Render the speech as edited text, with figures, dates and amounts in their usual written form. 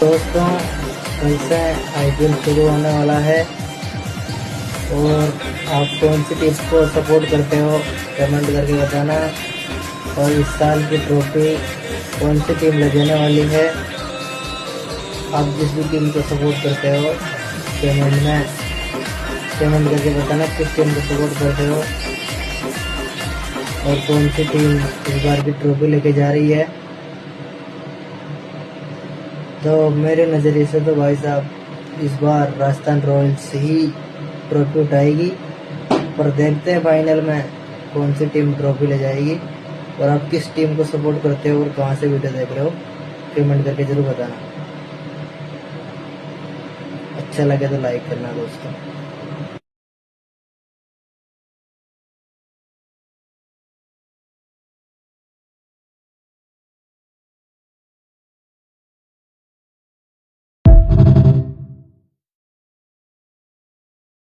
दोस्तों, कल से आईपीएल शुरू होने वाला है और आप कौन सी टीम को सपोर्ट करते हो कमेंट करके बताना। और इस साल की ट्रॉफी कौन सी टीम ले जाने वाली है, आप जिस भी टीम को सपोर्ट करते हो कमेंट करके बताना किस टीम को सपोर्ट करते हो और कौन सी टीम इस बार की ट्रॉफी लेके जा रही है। तो मेरे नज़रिए से तो भाई साहब इस बार राजस्थान रॉयल्स ही ट्रॉफी उठाएगी, पर देखते हैं फाइनल में कौन सी टीम ट्रॉफी ले जाएगी। और आप किस टीम को सपोर्ट करते हो और कहाँ से वीडियो देख रहे हो कमेंट करके ज़रूर बताना। अच्छा लगे तो लाइक करना दोस्तों।